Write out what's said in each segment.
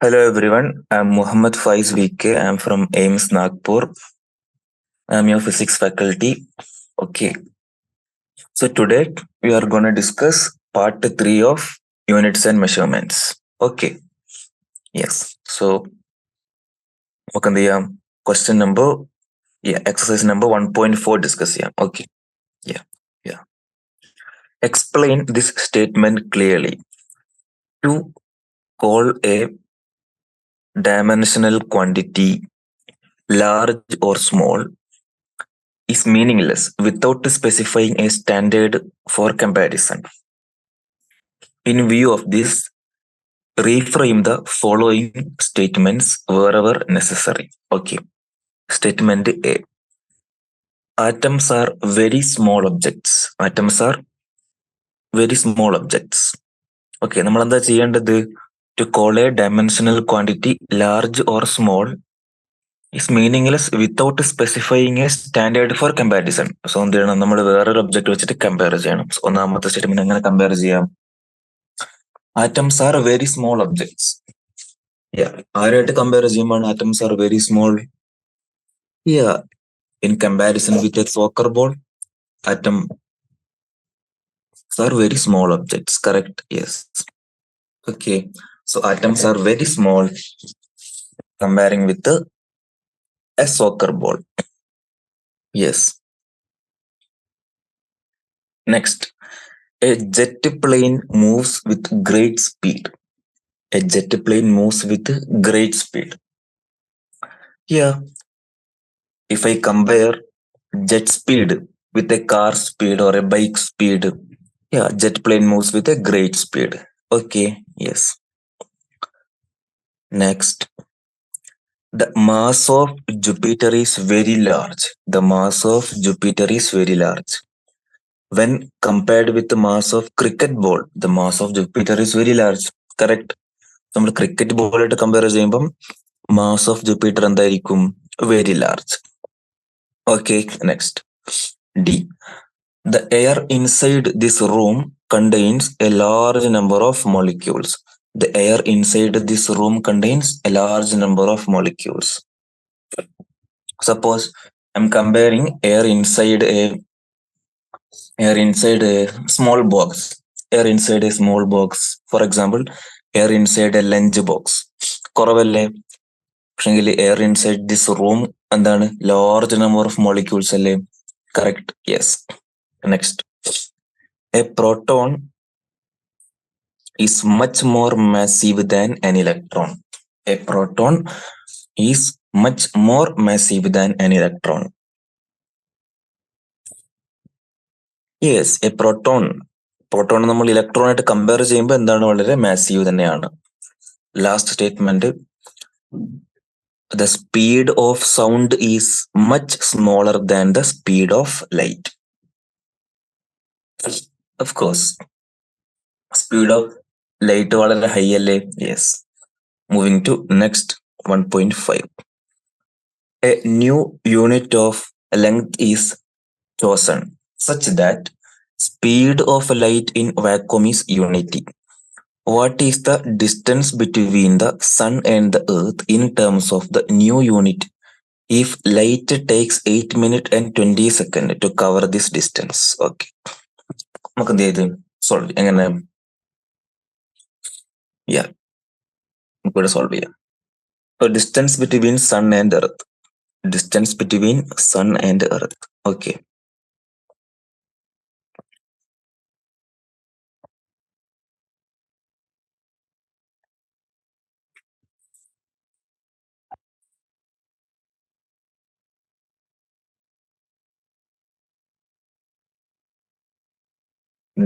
Hello everyone, I'm Muhammad Faaiz VK. I'm from AIIMS Nagpur. I'm your physics faculty. Okay, so today we are going to discuss part 3 of units and measurements. Okay, yes. So, question number, exercise number 1.4 discuss here. Okay, yeah, yeah. Explain this statement clearly. To call a dimensional quantity large or small is meaningless without specifying a standard for comparison. In view of this, reframe the following statements wherever necessary. Okay. Statement A. Atoms are very small objects. Atoms are very small objects. Okay, നമ്മൾ എന്താ ചെയ്യേണ്ടത്? To call a dimensional quantity large or small is meaningless without specifying a standard for comparison. So എന്ത് ചെയ്യണം? നമ്മൾ വേറൊരു object വെച്ചിട്ട് compare ചെയ്യണം. ഒന്നാമത്തെ സ്റ്റേറ്റ്മെന്റ് എങ്ങനെ കമ്പയർ ചെയ്യാം? Atoms are very small objects. Yeah. ആരായിട്ട് കമ്പയർ ചെയ്യുമ്പോൾ atoms are very small? Yeah. In comparison with a soccer ball, atoms are very small objects. Correct? Yes. Okay. So atoms are very small comparing with a soccer ball. Yes. Next. A jet plane moves with great speed. A jet plane moves with great speed. Yeah. If I compare jet speed with a car speed or a bike speed, yeah, jet plane moves with a great speed. Okay, yes. Next, the mass of Jupiter is very large. The mass of Jupiter is very large. When compared with the mass of cricket ball, the mass of Jupiter is very large. Correct? നമ്മൾ cricket ബോളായിട്ട് compare ചെയ്യുമ്പം mass of Jupiter എന്തായിരിക്കും? Very large. Okay, next D. The air inside this room contains a large number of molecules. The air inside this room contains a large number of molecules. Suppose I'm comparing air inside a small box. Air inside a small box. For example, air inside a lunch box. കുറവല്ലേ? പക്ഷെങ്കിൽ air inside this room എന്താണ്? Large number of molecules അല്ലേ? Correct? Yes. Next. A proton is much more massive than an electron. A proton is much more massive than an electron. Yes, a proton. Proton നമ്മൾ electron ആയിട്ട് compare ചെയ്യുമ്പോൾ എന്താണ്? വളരെ massive തന്നെയാണ്. Last statement. The speed of sound is much smaller than the speed of light. Of course. Speed of light വളരെ high അല്ലേ? Yes. Moving to next 1.5. A new unit of length is chosen such that speed of light in vacuum is unity. What is the distance between the sun and the earth in terms of the new unit if light takes 8 minutes and 20 seconds to cover this distance? Okay. നമുക്ക് എന്ത് ചെയ്ത് solve എങ്ങനെ? Yeah. നമുക്കിവിടെ solve ചെയ്യാം. So distance between sun and earth. Distance between sun and earth. Okay.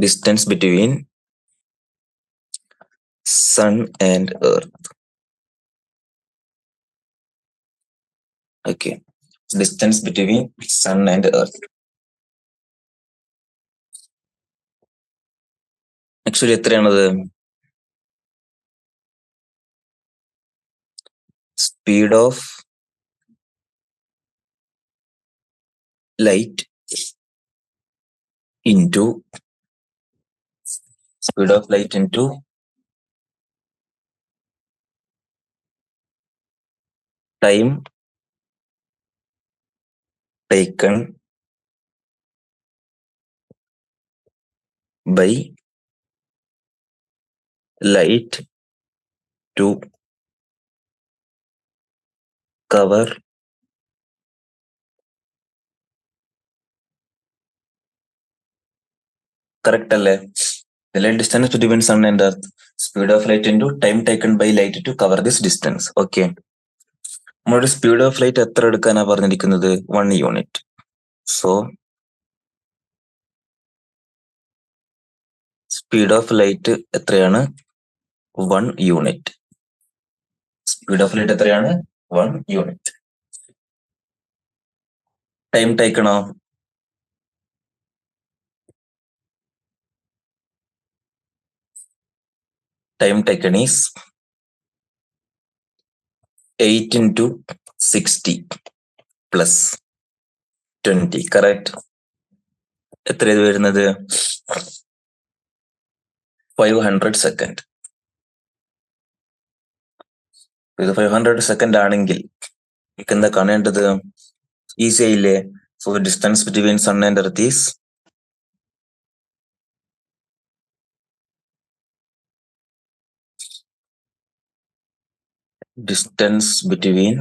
Distance between sun and earth. Okay. Distance between sun and earth. Actually എത്രയാണത്? Speed of light into speed of light into time taken by light to cover correct അല്ലേ? ഇതിലെ distance between sun and earth, speed of light into time taken by light to cover this distance. Okay, നമ്മുടെ speed of light എത്ര എടുക്കാനാ പറഞ്ഞിരിക്കുന്നത്? 1 unit. So speed of light എത്രയാണ്? 1 unit. Speed of light എത്രയാണ്? 1 unit. Time ടേക്കണോ? Time taken is 8 into 60 plus 20. Correct? എത്ര ഇത് വരുന്നത്? 500 സെക്കൻഡ്. ഇത് 500 സെക്കൻഡ് ആണെങ്കിൽ എനിക്ക് എന്താ കാണേണ്ടത്? ഈസി ആയില്ലേ? So distance between sun and earth is distance between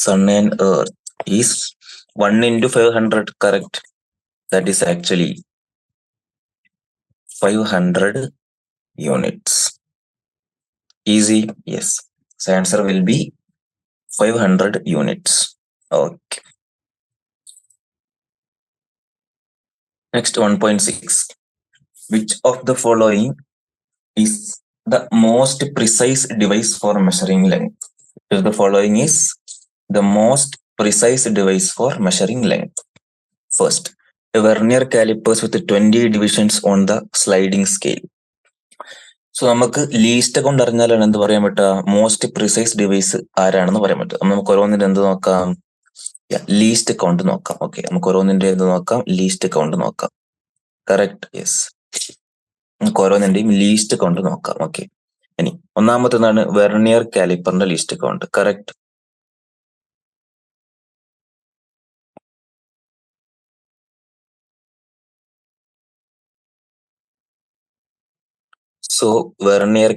sun and earth is 1 into 500. Correct? That is actually 500 units. Easy? Yes. So answer will be 500 units. Okay. Next 1.6. Which of the following is the most precise device for measuring length? If the following is the most precise device for measuring length. First, a vernier calipers with 20 divisions on the sliding scale. So നമുക്ക് least കൊണ്ട് അറിഞ്ഞാലാണ് എന്ത് പറയാൻ പറ്റുക? Most precise device ആരാണെന്ന് പറയാൻ പറ്റും. നമുക്ക് ഓരോന്നിന്റെ എന്ത് നോക്കാം? ലീസ്റ്റ് കൗണ്ട് നോക്കാം. ഓക്കെ, നമുക്ക് ഓരോന്നിന്റെ എന്ത് നോക്കാം? ലീസ്റ്റ് കൗണ്ട് നോക്കാം. കറക്റ്റ്? യെസ്, നമുക്ക് ഓരോന്നിന്റെയും ലീസ്റ്റ് കൗണ്ട് നോക്കാം. ഓക്കെ, ഇനി ഒന്നാമത്തേതാണ് വെർണിയർ കാലിപ്പറിന്റെ least count. Correct? So vernier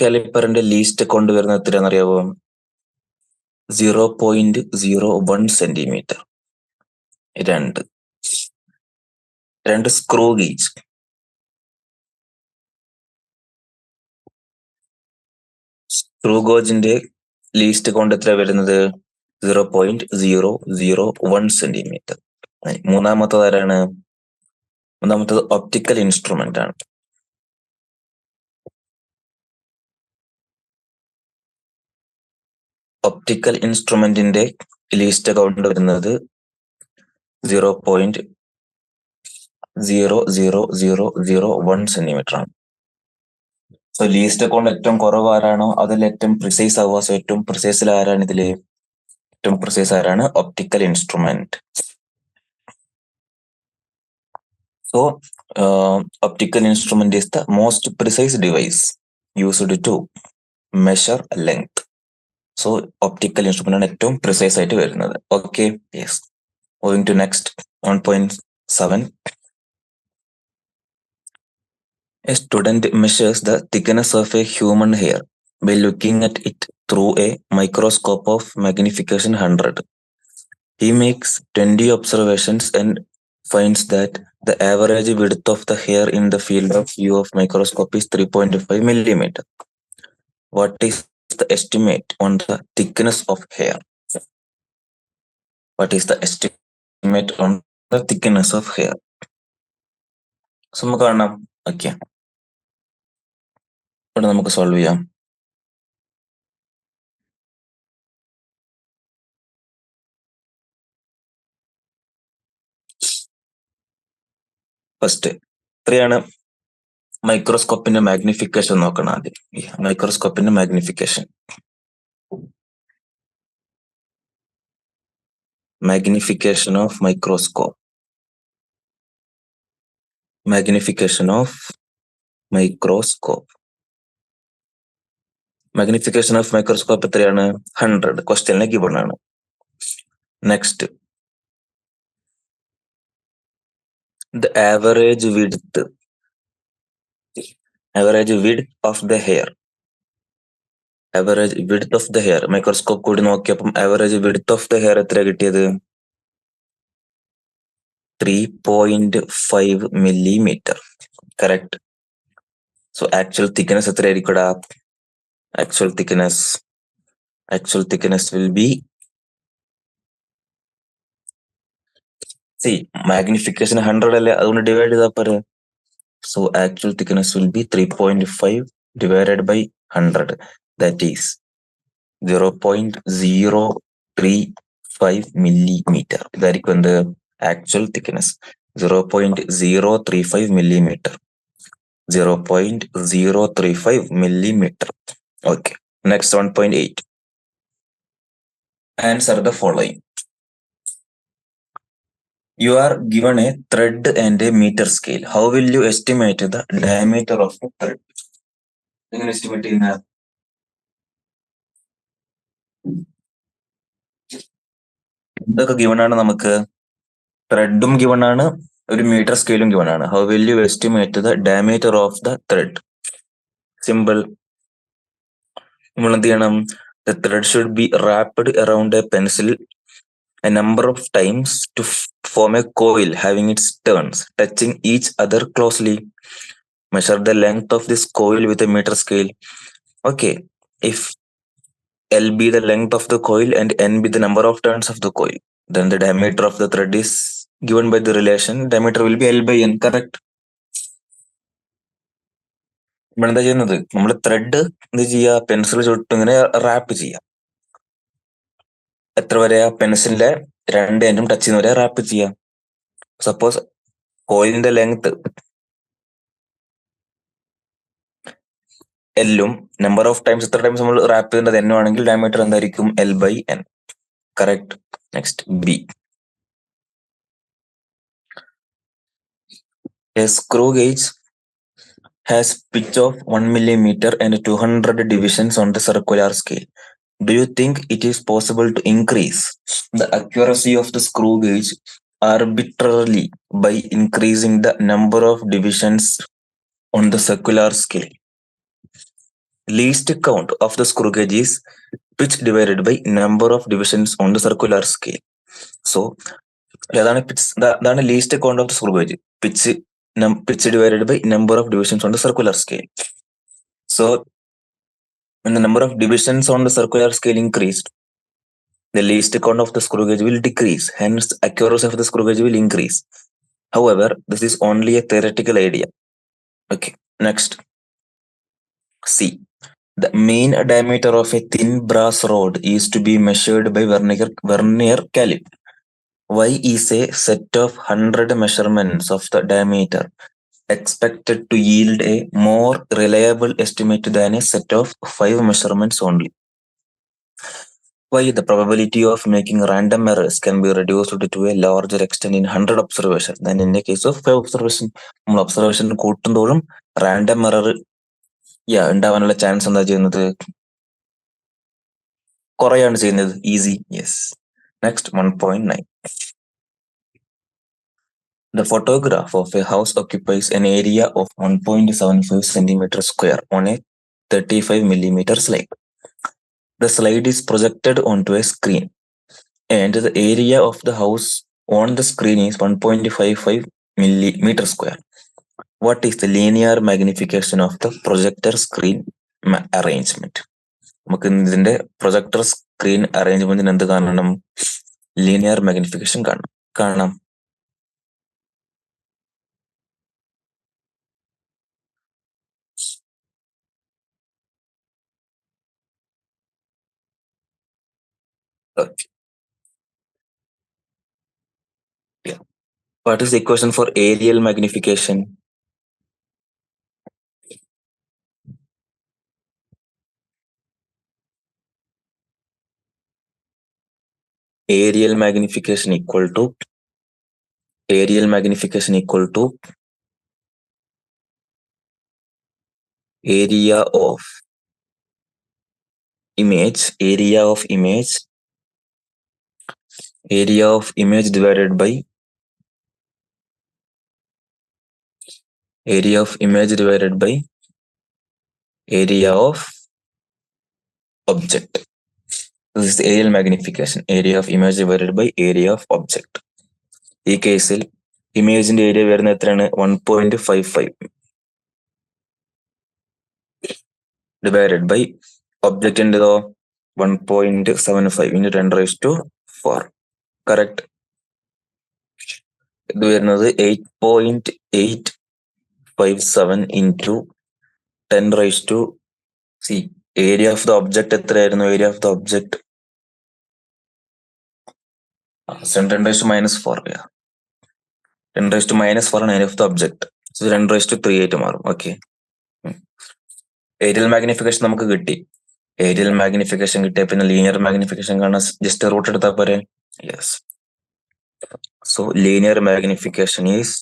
കാലിപ്പറിന്റെ ലീസ്റ്റ് കൗണ്ട് വരുന്നത് എത്രയാണെന്നറിയാവോ? 0.01 സെന്റിമീറ്റർ. രണ്ട് സ്ക്രൂ ഗേജ്. സ്ക്രൂ ഗേജിന്റെ ലീസ്റ്റ് കൗണ്ട് എത്ര വരുന്നത്? 0.001 സെന്റിമീറ്റർ. മൂന്നാമത്തത് ആരാണ്? മൂന്നാമത്തത് ഒപ്റ്റിക്കൽ ഇൻസ്ട്രുമെന്റ് ആണ്. ഒപ്റ്റിക്കൽ ഇൻസ്ട്രുമെന്റിന്റെ ലീസ്റ്റ് കൗണ്ട് വരുന്നത് 0.00001 സെന്റിമീറ്റർ ആണ്. സോ ലീസ്റ്റ് കൗണ്ട് ഏറ്റവും കുറവ് ആരാണോ അതിൽ ഏറ്റവും പ്രിസൈസ് ആവുക. സോ ഏറ്റവും പ്രിസൈസിൽ ആരാണ് ഇതില്? ഏറ്റവും പ്രിസൈസ് ആരാണ്? Optical instrument. So optical instrument is the most precise device used to measure length. So optical instrument ആണ് ഏറ്റവും പ്രിസൈസ് ആയിട്ട് വരുന്നത്. Okay, yes. Moving to next 1.7. A student measures the thickness of a human hair by looking at it through a microscope of magnification 100. He makes 20 observations and finds that the average width of the hair in the field of view of microscope is 3.5 millimeter. What is the estimate on the thickness of hair? What is the estimate on the thickness of hair? So നമുക്ക് കാണാം. Okay, ഇവിടെ നമുക്ക് solve ചെയ്യാം. First എത്രയാണ്? മൈക്രോസ്കോപ്പിന്റെ magnification നോക്കണം ആദ്യം. മൈക്രോസ്കോപ്പിന്റെ magnification of microscope. Magnification of microscope Magnification of microscope എത്രയാണ്? 100. ക്വസ്റ്റ്യനിലെ given ആണ്. Next, the average width of the hair. Average width of the hair. Microscope കൂടി നോക്കിയപ്പം average width of the hair എത്ര കിട്ടിയത്? 3.5 millimeter. Correct. So actual thickness എത്രയായിരിക്കുംടാ? Actual thickness will be, see, magnification 100 അല്ലേ, അതുകൊണ്ട് divide ചെയ്താൽ പോരെ. So actual thickness will be 3.5 divided by 100. That is 0.035 millimeter. ഇതായിരിക്കും എന്ത്? Actual thickness. 0.035 millimeter. 0.035 millimeter. Okay. Next, 1.8. Answer the following. You are given a thread and a meter scale. How will you estimate the diameter of the thread? എങ്ങനെ estimate ചെയ്യുന്ന? ഇതൊക്കെ given ആണ് നമുക്ക്. ത്രെഡും given ആണ്, ഒരു metre സ്കെയിലും given ആണ്. How will you estimate the diameter of the thread? Simple. നമ്മൾ എന്ത് ചെയ്യണം? The thread should be wrapped around a pencil a number of times to form a coil having its turns touching each other closely. Measure the length of this coil with a meter scale. Okay, if L be the length of the coil and N be the number of turns of the coil, then the diameter of the thread is given by the relation diameter will be L by N. Correct. നമ്മൾ എന്താ ചെയ്യുന്നത്? നമ്മൾ thread എന്ത് ചെയ്യുക? Pencil ചുട്ടും ഇങ്ങനെ rap ചെയ്യാം. എത്ര വരെയാ? പെൻസിലിന്റെ രണ്ട് എൻഡും ടച്ച് ചെയ്യുന്ന വരെ റാപ്പ് ചെയ്യാം. സപ്പോസ് കോയിലിന്റെ ലെങ്ത് എല്ലും നമ്പർ ഓഫ് ടൈംസ് എത്ര ടൈംസ് നമ്മൾ റാപ്പ് ചെയ്യേണ്ടത് എന്നും ആണെങ്കിൽ ഡയമീറ്റർ എന്തായിരിക്കും? L by N. Correct. Next, B. A screw gauge has pitch of 1 millimeter and 200 divisions on the circular scale. Do you think it is possible to increase the accuracy of the screw gauge arbitrarily by increasing the number of divisions on the circular scale? Least count of the screw gauge is pitch divided by number of divisions on the circular scale. So, അതാണ് least count of the screw gauge. Pitch divided by number of divisions on the circular scale. So, when the number of divisions on the circular scale increased, the least count of the screw gauge will decrease. Hence, accuracy of the screw gauge will increase. However, this is only a theoretical idea. Okay, next. C. The mean diameter of a thin brass rod is to be measured by vernier caliper. Why is a set of 100 measurements of the diameter expected to yield a more reliable estimate than a set of 5 measurements only? Why the probability of making random errors can be reduced to a larger extent in 100 observations than in a case of 5 observation. നമ്മൾ observation കൂട്ടുന്തോറും random error ഉണ്ടാവാനുള്ള chance എന്താ ചെയ്യുന്നത്? കുറയാണ് ചെയ്യുന്നത്. Easy. Yes. Next, 1.9. The photograph of a house occupies an area of 1.75 centimeter square on a 35 millimeter slide. The slide is projected onto a screen, and the area of the house on the screen is 1.55 millimeter square. What is the linear magnification of the projector screen arrangement? നമുക്ക് ഇതിന്റെ projector screen അറേഞ്ച്മെന്റിന് എന്ത് കാണണം? Linear magnification കാണണം. What is the equation for aerial magnification? Aerial magnification equal to area of image, area of image divided by area of object. This is aerial magnification. Area of image divided by area of object. ഈ കേസിൽ ഇമേജിന്റെ area വരുന്നത് എത്രയാണ്? 1.55 divided by ഒബ്ജക്റ്റിൻ്റെതോ 1.75 into 10⁻⁴. Correct. ഇത് വരുന്നത് 8.857 into 10⁻. Area of the object എത്രയായിരുന്നു? Area of the object 10⁻⁴. 10⁻⁴ ആണ് area of the object. 10⁻³ ആയിട്ട് മാറും. ഓക്കെ, ഏരിയൽ മാഗ്നിഫിക്കേഷൻ നമുക്ക് കിട്ടി. ഏരിയൽ മാഗ്നിഫിക്കേഷൻ കിട്ടിയ പിന്നെ ലീനിയർ മാഗ്നിഫിക്കേഷൻ കാണാൻ ജസ്റ്റ് റൂട്ട് എടുത്താൽ പോരെ? Yes. So linear magnification is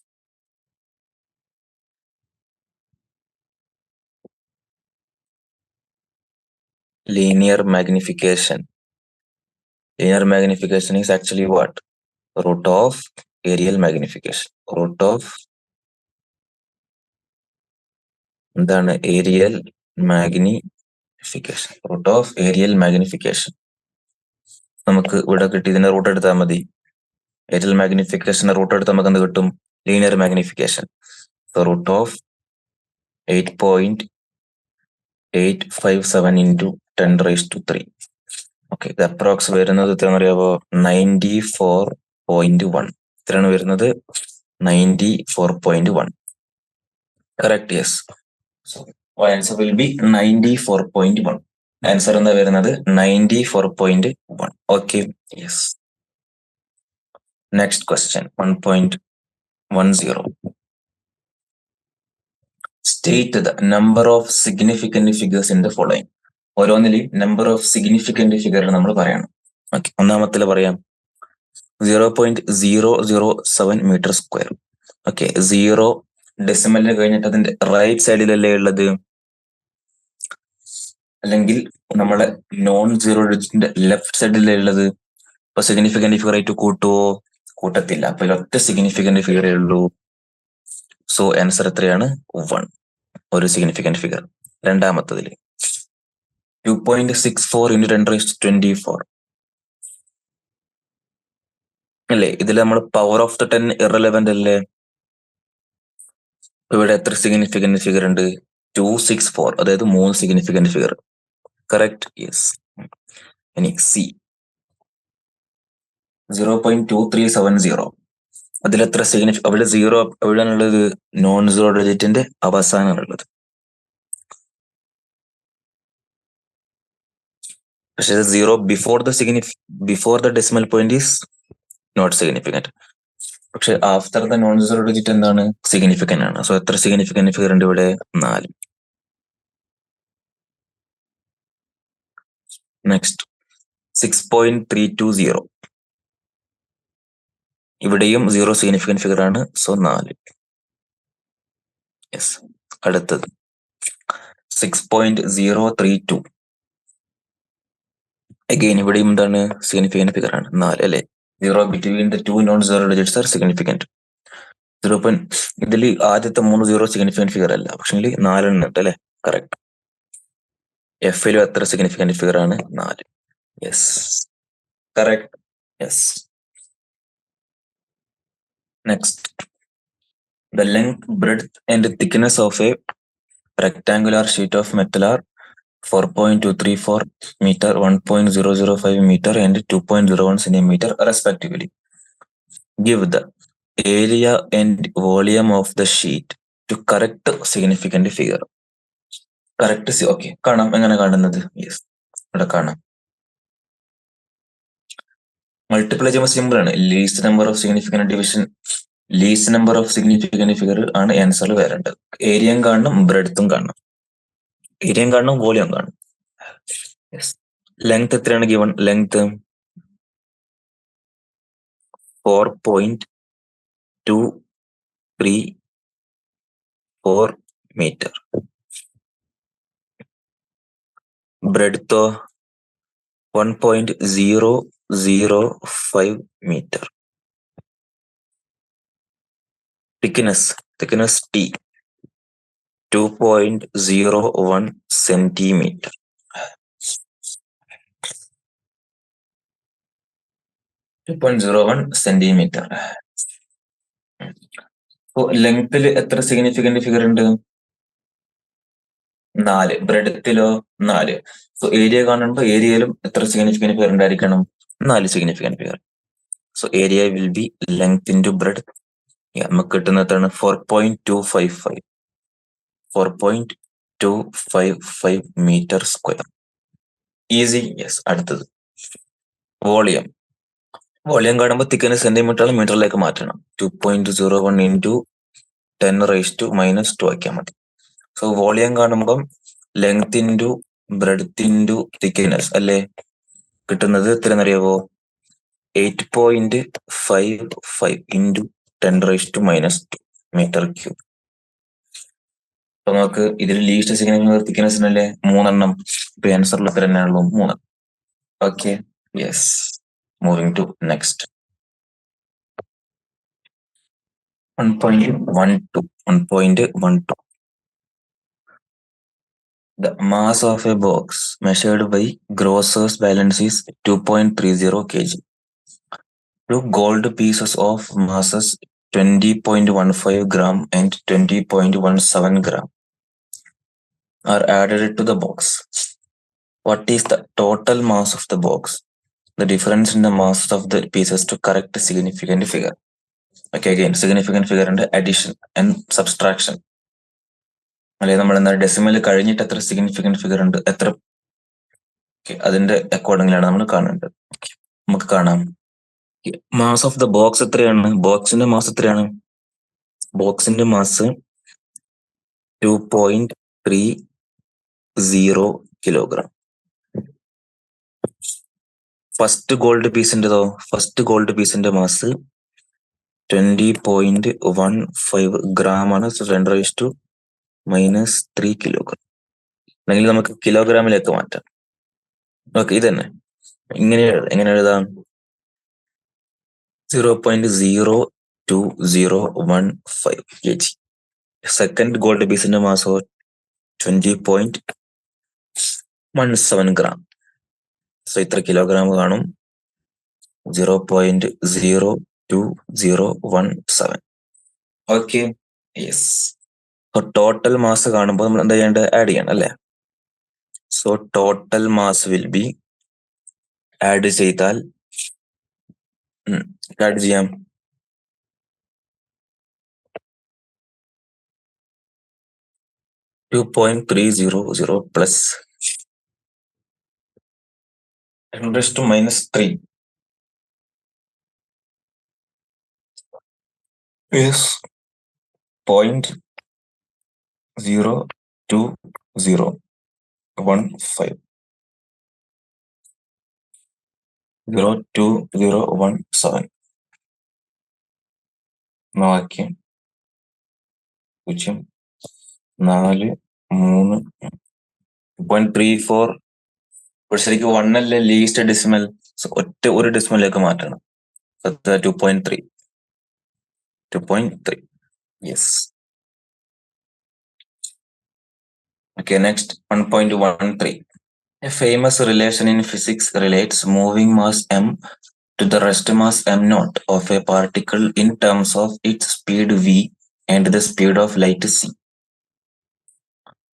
is actually what? Root of aerial magnification. Root of എന്താണ്? Aerial magnification. Root of aerial magnification നമുക്ക് ഇവിടെ കിട്ടി. ഇതിന്റെ റൂട്ട് എടുത്താൽ മതി. ഏരിയൽ മാഗ്നിഫിക്കേഷന്റെ റൂട്ട് എടുത്താൽ നമുക്ക് എന്ത് കിട്ടും? Linear magnification. Root of 8.857 into 10⁻³ okay, ഇത് അപ്രോക്സ് വരുന്നത് എത്രയാണെന്ന് അറിയാമോ? 94.1. എത്രയാണ് വരുന്നത്? 94.1. Correct. Yes. So answer will be 94.1. Answer എന്താ വരുന്നത്? 94.1. Okay, yes. Next question 1.10. State the number of significant figures in the following. ഓരോന്നിലും നമ്പർ ഓഫ് സിഗ്നിഫിക്കന്റ് ഫിഗർ നമ്മൾ പറയണം. ഓക്കെ, ഒന്നാമത്തിൽ പറയാം 0.007 മീറ്റർ സ്ക്വയർ. ഓക്കെ, 0 ഡെസിമലിന് കഴിഞ്ഞിട്ട് അതിന്റെ റൈറ്റ് സൈഡിലല്ലേ ഉള്ളത്? അല്ലെങ്കിൽ നമ്മളെ നോൺ സീറോ ഡിജിറ്റിന്റെ ലെഫ്റ്റ് സൈഡിലല്ലേ ഉള്ളത്? അപ്പൊ സിഗ്നിഫിക്കന്റ് ഫിഗർ ആയിട്ട് കൂട്ടുവോ? കൂട്ടത്തില്ല. അപ്പൊ ഒറ്റ സിഗ്നിഫിക്കന്റ് ഫിഗറേ ഉള്ളൂ. സോ ആൻസർ എത്രയാണ്? 1. ഒരു സിഗ്നിഫിക്കന്റ് ഫിഗർ. രണ്ടാമത്തതിൽ 2.64 into 10⁻24 അല്ലേ? ഇതിൽ നമ്മൾ പവർ ഓഫ് ദ 10 ഇറലവന്റ് അല്ലേ? ഇവിടെ എത്ര സിഗ്നിഫിക്കന്റ് ഫിഗർ ഉണ്ട്? 264. അതായത് 3 സിഗ്നിഫിക്കന്റ് ഫിഗർ. കറക്റ്റ്. യെസ്. ഇനി സി 0.2370. അതിലെത്ര അവിടെ 0 എവിടെയാണുള്ളത്? നോൺ സീറോ ഡിജിറ്റിന്റെ അവസാനമാണുള്ളത്. പക്ഷെ 0 before the decimal point is not significant. പക്ഷെ after the non zero digit എന്താണ്? സിഗ്നിഫിക്കന്റ് ആണ്. സോ എത്ര സിഗ്നിഫിക്കന്റ് ഫിഗർ ഉണ്ട് ഇവിടെ? 4. നെക്സ്റ്റ് 6.320. ഇവിടെയും 0 സിഗ്നിഫിക്കന്റ് ഫിഗർ ആണ്. സോ 4. യെസ്. അടുത്തത് 6.032. അഗെയിൻ ഇവിടെയും എന്താണ്? സിഗ്നിഫിക്കന്റ് ഫിഗർ ആണ്. 4 അല്ലെ? 0 between the 2 non zero digits R significant. 0. ഇതിൽ ആദ്യത്തെ 3 0 സിഗ്നിഫിക്കന്റ് ഫിഗർ അല്ല, പക്ഷെ 4 ഉണ്ട് അല്ലെ? കറക്റ്റ്. എഫിലും എത്ര സിഗ്നിഫിക്കന്റ് ഫിഗർ ആണ്? 4. Yes, correct. Yes. Next the length, breadth and thickness of a rectangular sheet of metal are 4.234 meter, 1.005 meter and 2.01 centimeter respectively. Give the area and volume of the sheet to correct significant figure. Correct. Okay, കാണാം. എങ്ങനെ കാണുന്നത്? Yes, ഇവിടെ കാണാം. Multiply ചെയ്യുമ്പോൾ simple ആണ്. Least number of significant division, least number of significant figure ആണ് ആൻസറിൽ വരേണ്ടത്. ഏരിയയും കാണണം, ബ്രെഡ്ത്തും കാണണം. ഏരിയയും കാണണം, വോളിയം കാണണം. ലെങ്ത് എത്രയാണ് ഗിവൺ? Length 4.234 metre. ബ്രെഡ്ത്തോ 1.005 meter. Thickness T, 2.01 centimeter. 2.01 centimeter. So ലെങ്ത്തിൽ എത്ര സിഗ്നിഫിക്കന്റ് ഫിഗർ ഉണ്ട്? 4. ബ്രെഡത്തിലോ 4. സോ ഏരിയ കാണുമ്പോൾ ഏരിയയിലും എത്ര സിഗ്നിഫിക്കന്റ് ഫിഗർ ഉണ്ടായിരിക്കണം? 4 significant figure. So area will be length into bread. നമുക്ക് കിട്ടുന്ന എത്രയാണ്? 4.255. 4.255 മീറ്റർ സ്ക്വയർ. ഈസി. യെസ്. അടുത്തത് വോളിയം. വോളിയം കാണുമ്പോൾ തിക്നെസ് സെന്റിമീറ്റർ മീറ്ററിലേക്ക് മാറ്റണം. 2.01 ഇൻറ്റു 10⁻⁻² ആക്കിയാൽ മതി. സോ വോളിയം കാണുമ്പം length into breadth into thickness അല്ലേ? കിട്ടുന്നത് എത്രയെന്നറിയാവോ? 8.55 ഇൻറ്റു 10⁻² മീറ്റർ ക്യൂബ്. അപ്പൊ നമുക്ക് ഇതിൽ ലീസ്റ്റ് സിഗ്നിഫിക്കന്റ് തിക്നെസ് അല്ലേ 3 ഇപ്പൊ ആൻസറിൽ എത്ര തന്നെയാണല്ലോ? 3. Okay. Yes. Moving to next. 1.12. The mass of a box measured by Grosser's balance is 2.30 kg. Two gold pieces of masses 20.15 gram and 20.17 gram are added to the box. What is the total mass of the box? The difference in the mass of the pieces to correct significant figure. Okay, again, significant figure and addition and subtraction. അല്ലെ നമ്മൾ എന്താ decimal കഴിഞ്ഞിട്ട് എത്ര significant figure ഉണ്ട്, എത്ര, അതിന്റെ അക്കോർഡിംഗിലാണ് നമ്മൾ കാണേണ്ടത്. നമുക്ക് കാണാം മാസ് ഓഫ് ദ ബോക്സ് എത്രയാണ്? ബോക്സിന്റെ മാസ് എത്രയാണ്? ബോക്സിന്റെ മാസ് 2.30 കിലോഗ്രാം. ഫസ്റ്റ് ഗോൾഡ് പീസിന്റെ മാസ് 20.15 ഗ്രാം ആണ്. 10⁻³ കിലോഗ്രാം. അല്ലെങ്കിൽ നമുക്ക് കിലോഗ്രാമിലേക്ക് മാറ്റാം. ഓക്കെ, ഇതന്നെ എങ്ങനെ എഴുതാം? 0.02015 kg. സെക്കൻഡ് ഗോൾഡ് പീസിന്റെ മാസോ 20.17 ഗ്രാം. സോ ഇത്ര കിലോഗ്രാം കാണും. 0.02017. Okay. Yes. So total mass കാണുമ്പോൾ നമ്മൾ എന്താ ചെയ്യേണ്ടത്? ആഡ് ചെയ്യണം അല്ലേ? So total mass will be, add ചെയ്താൽ ആഡ് ചെയ്യാം. 2.300 പ്ലസ് 10⁻³ is 0.02015. 0.2017. നോക്കി 0.4. ശരിക്കും 1 അല്ലേ ലീസ്റ്റ് ഡെസിമൽ? ഒരു ഡെസിമലിലേക്ക് മാറ്റണം. 2.3. Yes. Okay, next 1.13. A famous relation in physics relates moving mass m to the rest mass m0 of a particle in terms of its speed v and the speed of light c.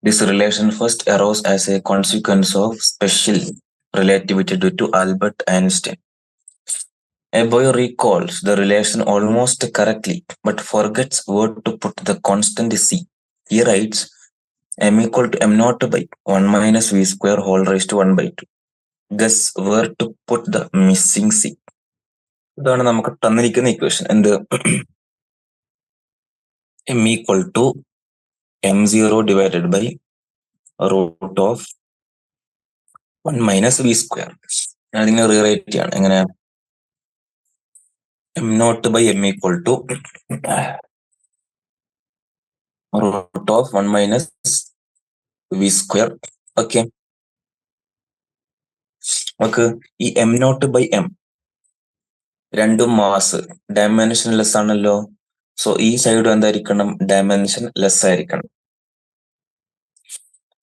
This relation first arose as a consequence of special relativity due to Albert Einstein. A boy recalls the relation almost correctly but forgets where to put the constant c. He writes m equal to m0 by 1 minus v square whole raised to 1/2. Guess where to put the missing c. ഇതാണ് നമുക്ക് തന്നിരിക്കുന്ന equation. എന്ത്? m equal to m0 divided by root of 1 minus v square. അതിങ്ങനെ rewrite ചെയ്യാണ്. എങ്ങനെ? m0 by m equal to root of 1 minus v square. Okay. നമുക്ക് ഈ M naught by M രണ്ടും മാസ് ഡയമെൻഷൻ ലെസ് ആണല്ലോ. So ഈ side എന്തായിരിക്കണം? Dimensionless ആയിരിക്കണം.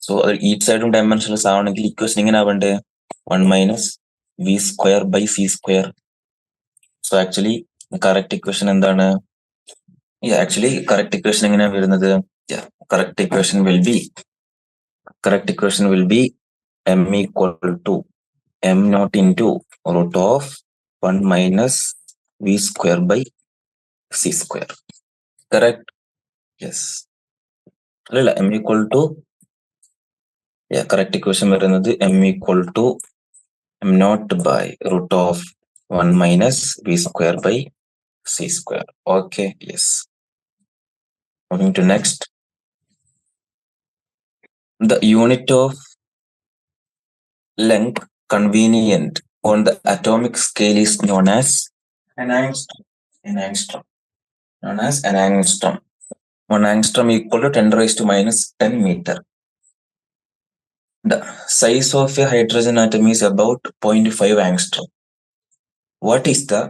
സോ ഈ സൈഡും ഡയമെൻഷൻ ലെസ് ആവണമെങ്കിൽ ഇക്വേഷൻ എങ്ങനെ ആവണ്ടേ? 1 minus V square by C square. So actually correct equation എന്താണ്? ആക്ച്വലി കറക്റ്റ് ഇക്വേഷൻ എങ്ങനെയാണ് വരുന്നത്? Correct equation will be m equal to m naught into root of 1 minus v square by c square. Correct? Yes. അല്ലല്ല, m equal to correct equation വരുന്നത് m equal to m naught by root of 1 minus v square by c square. Okay, yes. Moving to next. The unit of length convenient on the atomic scale is known as an angstrom. Known as an angstrom. 1 angstrom equal to 10 raised to minus 10 meter. The size of a hydrogen atom is about 0.5 angstrom. What is the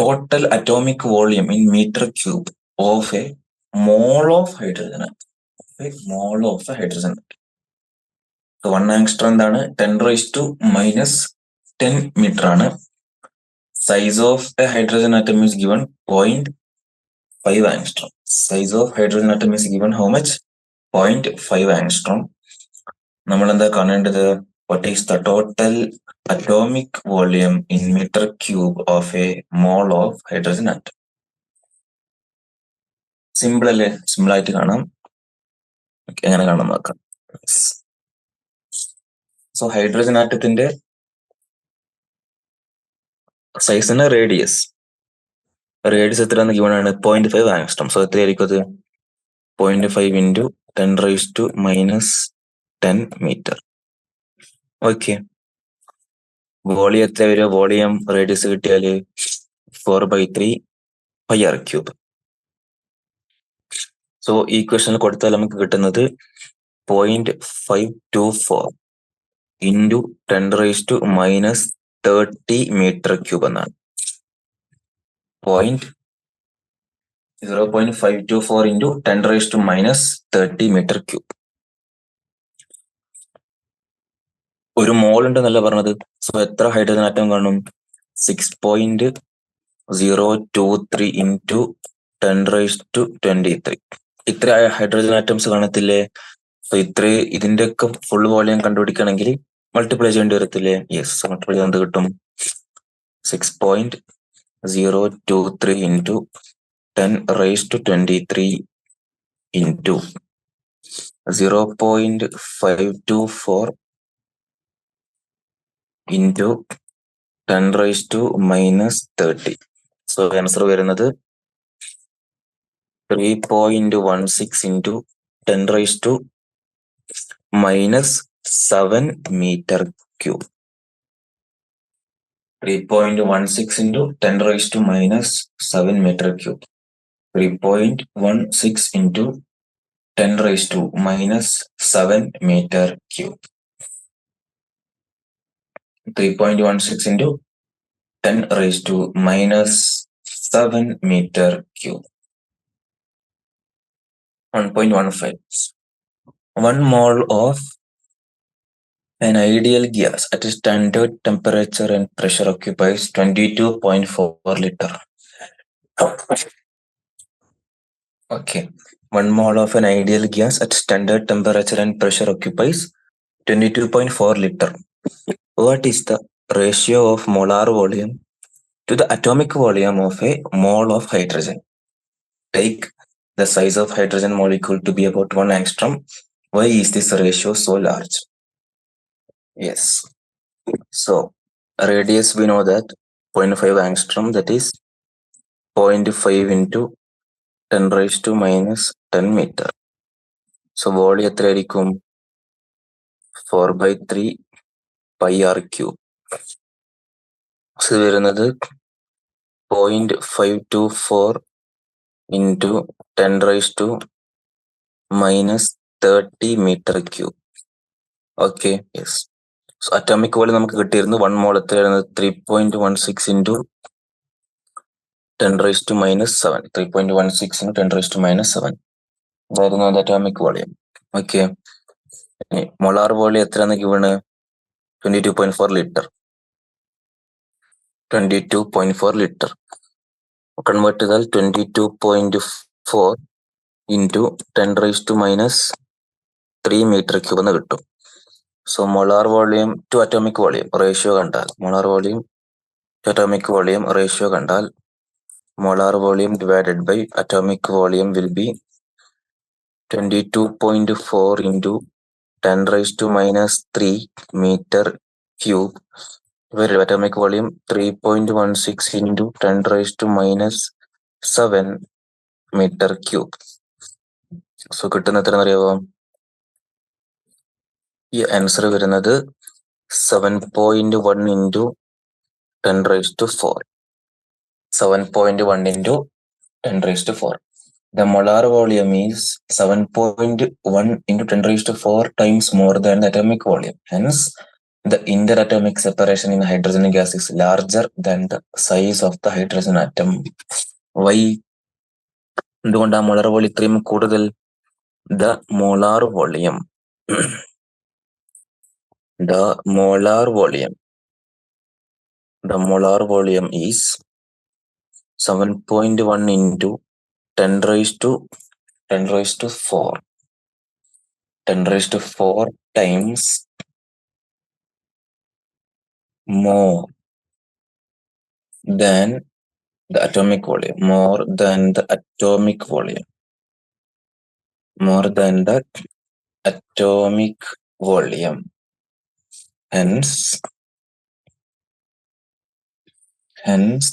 total atomic volume in meter cube of a mole of hydrogen atom? A mole of a hydrogen atom. So 1 angstrom എന്താണ്? 10 raised to minus 10 meter ആണ്. Size of a hydrogen atom is given 0.5 angstrom. Size of hydrogen atom is given how much? 0.5 angstrom. നമ്മൾ എന്താ കാണേണ്ടത്? What is the total atomic volume in meter cube of a mole of hydrogen atom? Simple അല്ലേ? Simple ആയിട്ട് കാണാം. എങ്ങനെ കാണാൻ നോക്കാം. So hydrogen ആറ്റത്തിന്റെ സൈസിന് radius എത്രയാണ് ഗിവൺ ആണ്? 0.5 ആങ്സ്ട്രോം. സോ എത്രയായിരിക്കും അത്? 0.5 into 10 raised to minus 10 meter. Okay. Volume എത്ര വരിക? വോളിയം റേഡിയസ് കിട്ടിയാല് 4/3 pi r cube. സോ ഈ ക്വസ്റ്റനിൽ കൊടുത്താൽ നമുക്ക് കിട്ടുന്നത് 0.524 into 10 raised to minus 30 meter cube എന്നാണ്. 0.524 into 10 raised to minus 30 meter cube. ഒരു മോൾ ഉണ്ടെന്നല്ല പറഞ്ഞത്. സോ എത്ര ഹൈഡ്രജൻ ആറ്റം കാണും? 6.023 into 10 raised to 23. ഇത്ര ഹൈഡ്രജൻ ആറ്റംസ് കാണത്തില്ലേ? സോ ഇതിന്റെ ഒക്കെ ഫുൾ വോളിയം കണ്ടുപിടിക്കണമെങ്കിൽ മൾട്ടിപ്ലൈ ചെയ്യേണ്ടി വരത്തില്ലേ? യെസ്. മൾട്ടിപ്ലൈ ചെയ്ത് കിട്ടും 6.023 into 10 raised to 23 into 0.524 into 10 raised to minus 30. So answer വരുന്നത് 3.16 into 10 raised to minus 7 meter cube. 3.16 into 10 raised to minus 7 meter cube. 3.16 into 10 raised to minus 7 meter cube. 3.16 into 10 raised to minus 7 meter cube. 1.15. 1 mole of an ideal gas at a standard temperature and pressure occupies 22.4 liter. Okay. 1 mole of an ideal gas at standard temperature and pressure occupies 22.4 liter. What is the ratio of molar volume to the atomic volume of a mole of hydrogen? Take the size of hydrogen molecule to be about 1 angstrom. Why is this ratio so large? Yes. So radius we know that 0.5 angstrom, that is 0.5 into 10 raised to minus 10 meter. So volume എത്ര ആയിരിക്കും? 4/3 pi r cube. So വരുന്നത് 0.524 into 10 raised to minus 30 meter cube. Okay, yes. So atomic volume നമുക്ക് കിട്ടിയിരുന്നു 1 mole എത്രയാണ് 3.16 into 10 raised to minus 7. 3.16 into 10 raised to minus 7. ഇതായിരുന്നു അത് atomic volume. Okay, molar volume എത്രയാണ് ഗിവണ് 22.4 litre. 22.4 litre convert ചെയ്താൽ 22.4 into 10 raised to minus 3 meter cube എന്ന് കിട്ടും. So molar volume to atomic volume ratio കണ്ടാൽ molar volume to atomic volume ratio കണ്ടാൽ molar volume divided by atomic volume will be 22.4 into 10 raised to minus 3 meter cube. Where atomic volume 3.16 into 10 raised to minus 7 meter cube. So കിട്ടുന്ന എത്ര അറിയാമോ? ഈ answer വരുന്നത് 7.1 into 10 raised to 4. 7.1 into 10 raised to 4. The molar volume is 7.1 into 10 raised to 4 times more than the atomic volume. Hence, the interatomic separation in hydrogen gas is larger than the size of the hydrogen atom. Why? എന്തുകൊണ്ടാണ് molar volume ഇത്രയും കൂടുതൽ? The molar volume is 7.1 into 10 raised to 4. 10 raised to 4 times more than the atomic volume. More than the atomic volume. Hence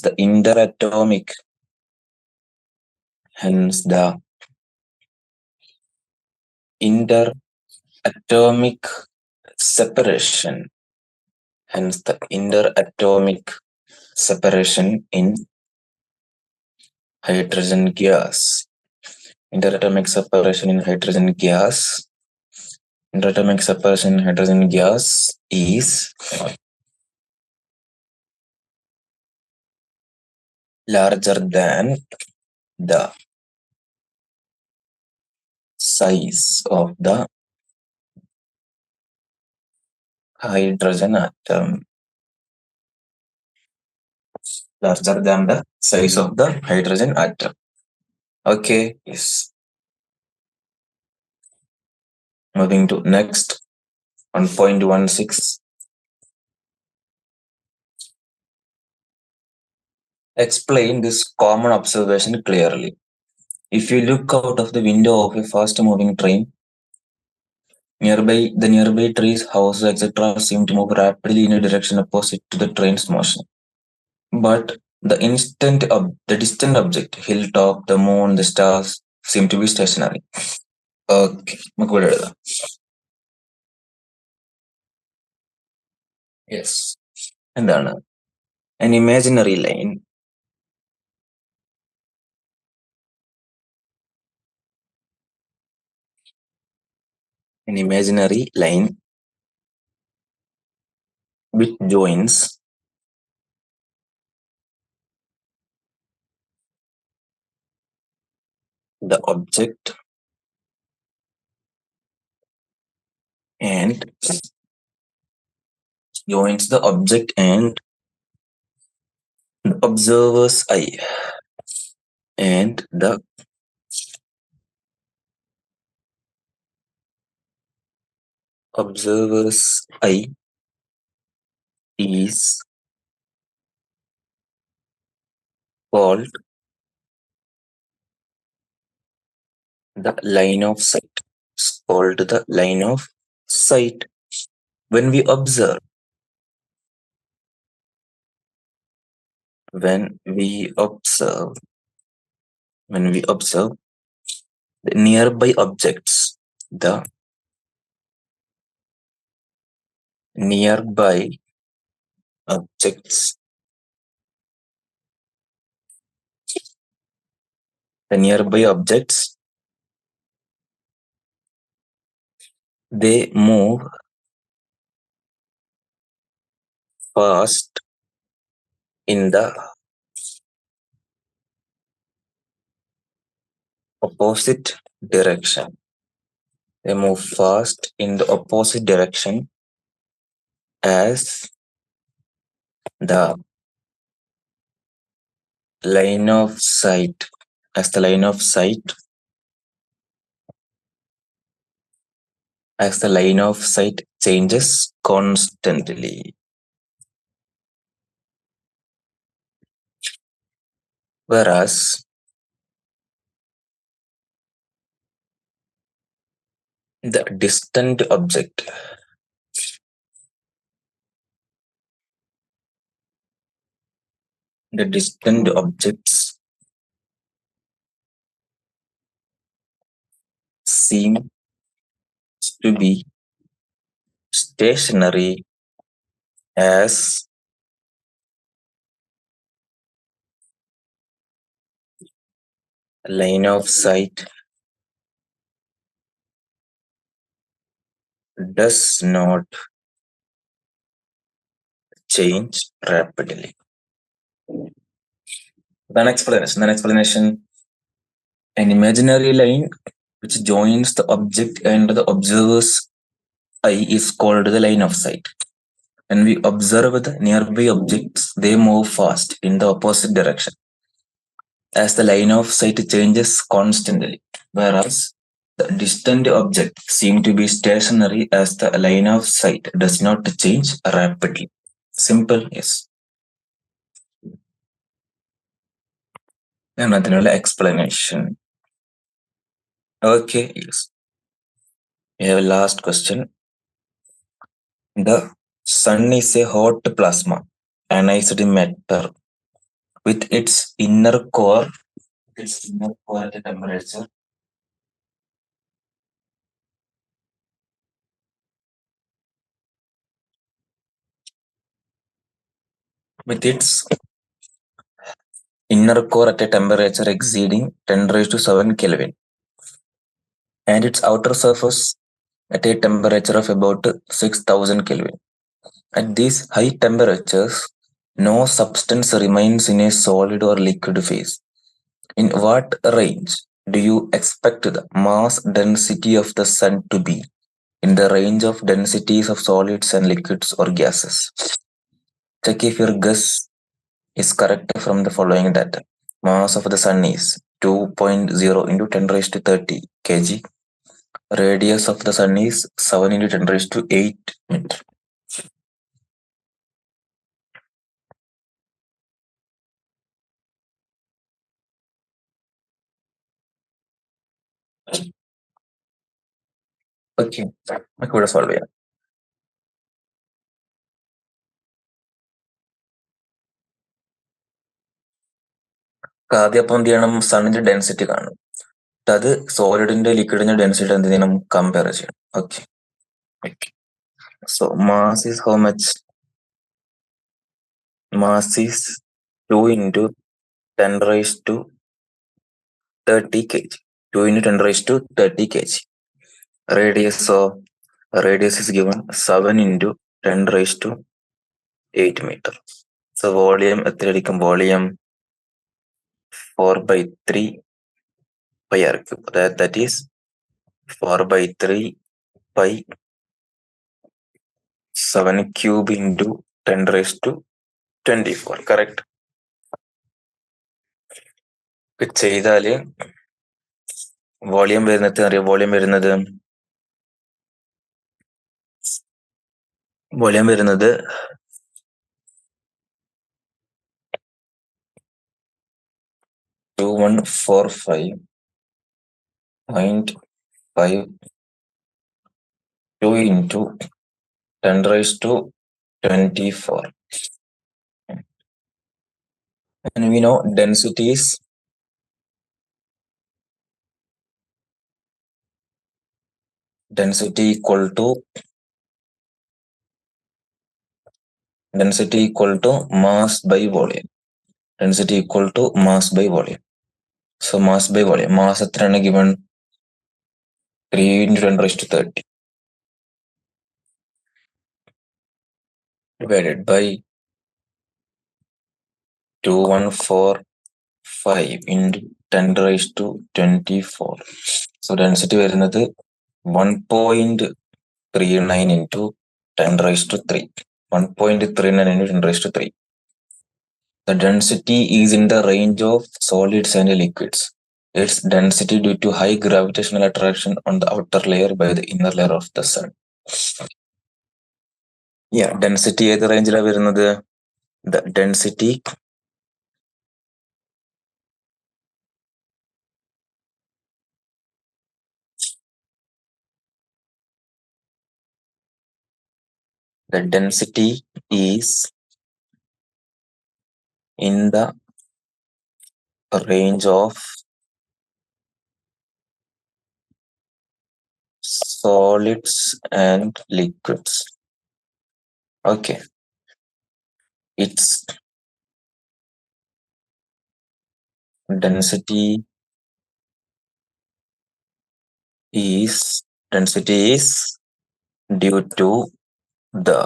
the interatomic separation. Hence the interatomic separation in hydrogen gas. Interatomic separation in hydrogen gas is larger than the size of the hydrogen atom. Larger than the size of the hydrogen atom. Okay, yes. Moving to next 1.16. Explain this common observation clearly. If you look out of the window of a fast moving train, the nearby trees, houses, etc. seem to move rapidly in a direction opposite to the train's motion. But the distant object, hilltop, the moon, the stars, seem to be stationary. Okay, നമുക്ക് ഇവിടെ എഴുതാം. Yes. എന്താണ്? An imaginary line which joins the object and the observer's eye, and the observer's eye is called the line of sight. It's called the line of sight. When we observe the nearby objects, the nearby objects, they move fast in the opposite direction. They move fast in the opposite direction as the line of sight. As the line of sight, changes constantly. Whereas the distant objects seem to be stationary as line of sight does not change rapidly. Then explanation. An imaginary line which joins the object and the observer's eye is called the line of sight. When we observe the nearby objects, they move fast in the opposite direction as the line of sight changes constantly, whereas the distant objects seem to be stationary as the line of sight does not change rapidly. Simple, yes. Another explanation. Okay, yes. We have a last question. The sun is a hot plasma, ionized matter, with its inner core at a temperature exceeding 10 raised to 7 Kelvin, and its outer surface at a temperature of about 6000 Kelvin. At these high temperatures, no substance remains in a solid or liquid phase. In what range do you expect the mass density of the sun to be? In the range of densities of solids and liquids or gases. Check if your guess is correct from the following data. Mass of the sun is 2.0 into 10 raised to 30 kg. Radius of the sun is 7 into 10 raised to 8 meter. Okay, നമുക്ക് ഇവിടെ solve ചെയ്യാം. ആദ്യം അപ്പം എന്ത് ചെയ്യണം, സണ്ണിന്റെ density കാണും. അത് സോളിഡിന്റെ ലിക്വിഡിന്റെ density എന്ത് ചെയ്യണം, കമ്പയർ ചെയ്യണം. Okay, so mass is how much? Mass is 2 into 10 raised to 30 kg. 2 into 10 raised to 30 kg. Radius is given 7 into 10 raised to 8 meter. So volume എത്രയായിരിക്കും? Volume 4 by 3 pi r cube. That is 4 by 3 pi 7 cube into 10 raised to 24. Correct? ചെയ്താല് volume വരുന്നത് അറിയാം. Volume വരുന്നത് 2145.52 into 10 raised to 24. And we know density is equal to mass by volume. Density equal to mass by volume. So mass by volume. Mass എത്രയാണ് given? 3 into 10 raised to 30. divided by 2145 into 10 raised to 24. So density വരുന്നത് 1.39 into 10 raised to 3. 1.39 into 10 raised to 3. The density is in the range of solids and liquids. Its density due to high gravitational attraction on the outer layer by the inner layer of the sun. Yeah, density ഏത് റേഞ്ചിലാണ് വരുന്നത്? The density is in the range of solids and liquids. Okay. Its density is due to the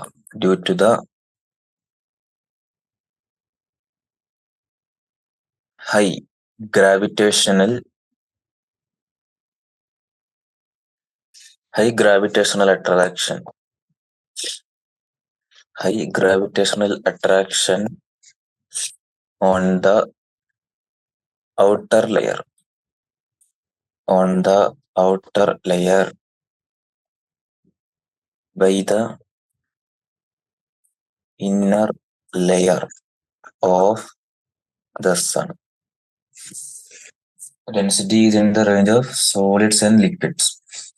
high gravitational attraction on the outer layer by the inner layer of the sun. Density is in the range of solids and liquids.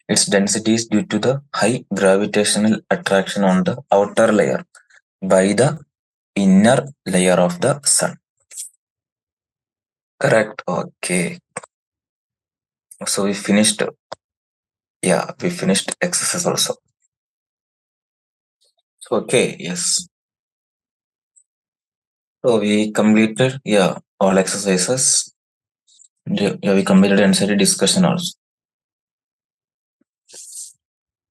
Its density is due to the high gravitational attraction on the outer layer by the inner layer of the sun. Correct. Okay. So we finished. Yeah, we finished exercise also. Okay. Yes. So we completed. Yeah, all exercises. Yeah, we completed NCERT discussion also.